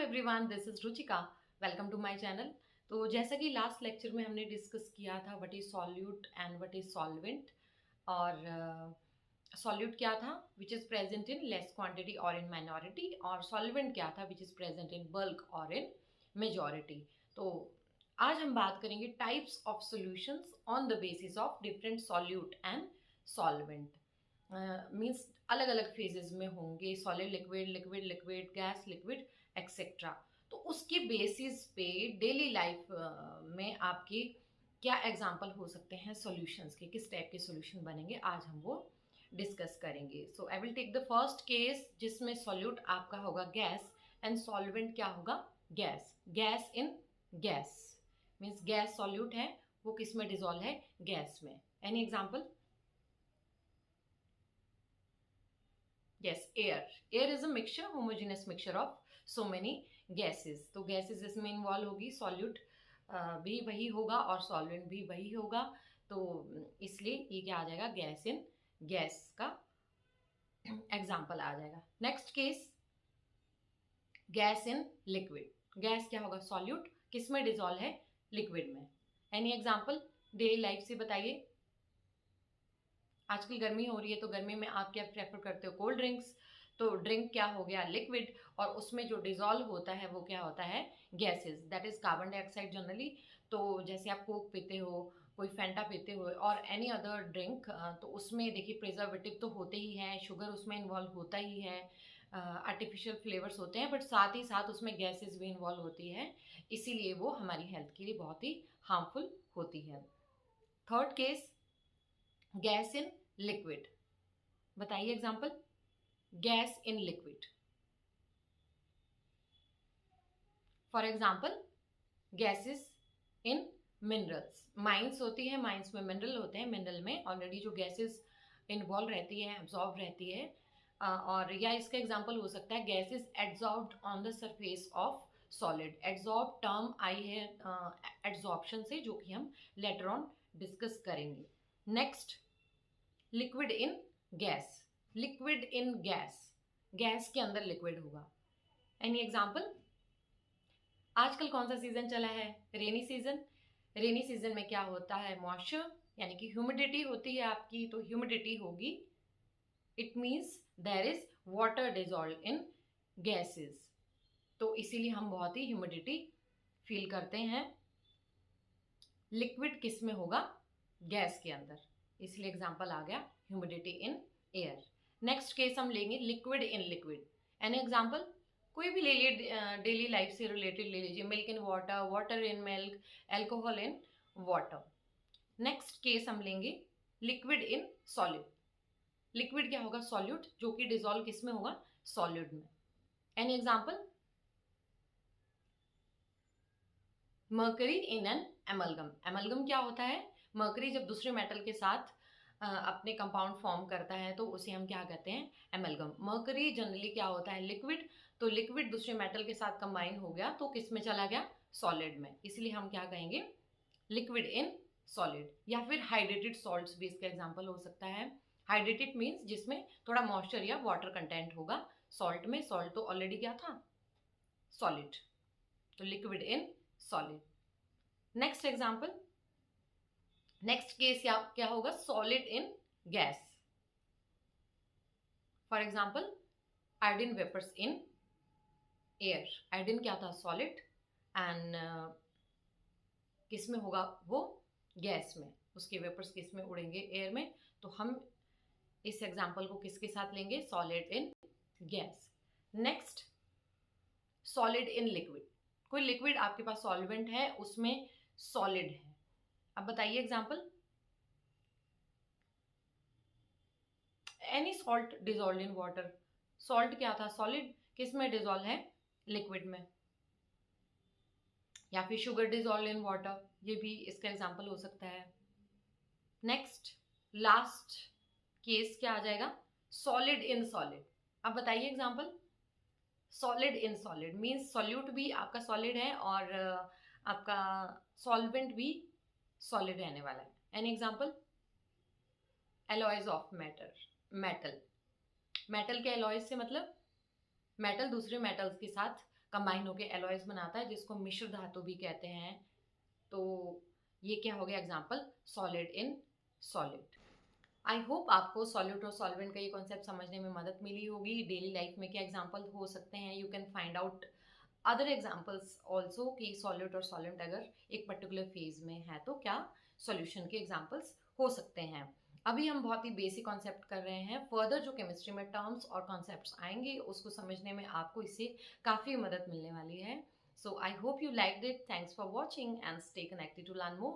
Everyone, this is Ruchika. Welcome to my channel. तो जैसा कि लास्ट लेक्चर में हमने डिस्कस किया था what is solute and what is solvent, और सॉल्यूट क्या था which is present in less quantity और इन माइनॉरिटी, और सॉल्वेंट क्या था which is present in bulk और इन मेजॉरिटी। तो आज हम बात करेंगे types of solutions on the basis of different solute and solvent. Means अलग अलग फेजेस में होंगे, solid, liquid, liquid liquid, gas, liquid, etcetera. तो उसके बेसिस पे डेली लाइफ में आपके क्या एग्जाम्पल हो सकते हैं सॉल्यूशंस के, किस टाइप के सॉल्यूशन बनेंगे, आज हम वो डिस्कस करेंगे। So I will take the first case जिसमें सॉल्यूट आपका होगा गैस एंड सॉल्वेंट क्या होगा, gas. Gas in gas means gas solute है, वो किस में डिजोल्व है, गैस में। Any example? Yes, air. Air is a mixture, homogeneous mixture of so many gases. तो gases इसमें इन्वॉल्व होगी, सॉल्यूट भी वही होगा और सॉल्वेंट भी वही होगा। तो इसलिए ये क्या आ जाएगा, गैस इन गैस का एग्जाम्पल आ जाएगा। Next case, gas in liquid. Gas क्या होगा, सॉल्यूट, किस में डिजोल्व है, लिक्विड में। एनी एग्जाम्पल डेली लाइफ से बताइए। आजकल गर्मी हो रही है तो गर्मी में आप क्या प्रेफर करते हो, कोल्ड ड्रिंक्स। तो ड्रिंक क्या हो गया, लिक्विड, और उसमें जो डिजोल्व होता है वो क्या होता है, gases, that is carbon dioxide generally. तो जैसे आप कोक पीते हो, कोई फैंटा पीते हो और एनी अदर ड्रिंक, तो उसमें देखिए प्रिजर्वेटिव तो होते ही हैं, शुगर उसमें इन्वॉल्व होता ही है, आर्टिफिशियल फ्लेवर्स होते हैं, बट साथ ही साथ उसमें गैसेस भी इन्वॉल्व होती है, इसीलिए वो हमारी हेल्थ के लिए बहुत ही हार्मफुल होती है। Third case, gas in liquid. बताइए example, gas in liquid. For example, gases in minerals. Mines होती है, माइंस में मिनरल होते हैं, मिनरल में ऑलरेडी जो गैसेस इन्वॉल्व रहती है, एब्जॉर्ब रहती है, और या इसका एग्जांपल हो सकता है gases adsorbed on the surface of solid. Adsorb term आई है एड्सॉर्प्शन से, जो कि हम लेटर ऑन डिस्कस करेंगे। Next, liquid in gas. Liquid in gas, gas के अंदर लिक्विड होगा। Any example? आजकल कौन सा सीजन चला है, रेनी सीजन। रेनी सीजन में क्या होता है, मॉइस्चर यानी कि ह्यूमिडिटी होती है आपकी, तो ह्यूमिडिटी होगी, it means there is water dissolve in gases. तो इसीलिए हम बहुत ही ह्यूमिडिटी फील करते हैं। लिक्विड किस में होगा, गैस के अंदर, इसलिए एग्जांपल आ गया humidity in air. Next case हम लेंगे liquid in liquid. An example कोई भी ले लिए, डेली लाइफ से रिलेटेड ले लीजिए, milk in water, water in milk, alcohol in water. Next case हम लेंगे लिक्विड इन सॉलिड। लिक्विड क्या होगा, सॉल्यूट, जो कि डिजोल्व किस में होगा, सॉलिड में। Any example? Mercury in an amalgam. Amalgam क्या होता है, मर्करी जब दूसरे मेटल के साथ अपने कंपाउंड फॉर्म करता है तो उसे हम क्या कहते हैं, एमलगम। मर्करी जनरली क्या होता है, लिक्विड, तो लिक्विड दूसरे मेटल के साथ कंबाइन हो गया तो किस में चला गया, सॉलिड में, इसलिए हम क्या कहेंगे, लिक्विड इन सॉलिड। या फिर हाइड्रेटेड सॉल्ट्स भी इसका एग्जाम्पल हो सकता है। हाइड्रेटेड मीन्स जिसमें थोड़ा मॉइस्चर या वाटर कंटेंट होगा, सॉल्ट में, सॉल्ट तो ऑलरेडी क्या था, सॉलिड, तो liquid in solid. Next example, next case क्या होगा, solid in gas. For example, iodine vapours in air. Iodine क्या था, सॉलिड, एंड किस में होगा वो, गैस में, उसके वेपर्स किस में उड़ेंगे, एयर में। तो हम इस एग्जाम्पल को किसके साथ लेंगे, solid in gas. Next, solid in liquid. कोई लिक्विड आपके पास सॉल्वेंट है, उसमें सॉलिड है। अब बताइए example, any salt dissolve in water. Salt क्या था, सॉलिड, किस में डिजोल्व है, लिक्विड में। या फिर शुगर डिजोल्व इन वाटर, ये भी इसका एग्जांपल हो सकता है। नेक्स्ट, लास्ट केस क्या आ जाएगा, सॉलिड इन सॉलिड। अब बताइए example, solid in solid means solute भी आपका सॉलिड है और आपका सॉल्वेंट भी सॉलिड रहने वाला है। An example, alloys of metal. Metal के एलॉयज से मतलब मेटल दूसरे मेटल्स के साथ कंबाइन होकर एलॉयज बनाता है, जिसको मिश्र धातु भी कहते हैं। तो ये क्या हो गया example, solid in solid. I hope आपको सॉल्यूट और सॉल्वेंट का ये कॉन्सेप्ट समझने में मदद मिली होगी। डेली लाइफ में क्या एग्जाम्पल हो सकते हैं, you can find out other examples also कि सॉल्यूट और सॉल्वेंट अगर एक पर्टिकुलर फेज में है तो क्या सॉल्यूशन के एग्जाम्पल्स हो सकते हैं। अभी हम बहुत ही बेसिक कॉन्सेप्ट कर रहे हैं, फर्दर जो केमिस्ट्री में टर्म्स और कॉन्सेप्ट्स आएंगे उसको समझने में आपको इससे काफ़ी मदद मिलने वाली है। So I hope you liked it, thanks for watching and stay connected to learn more.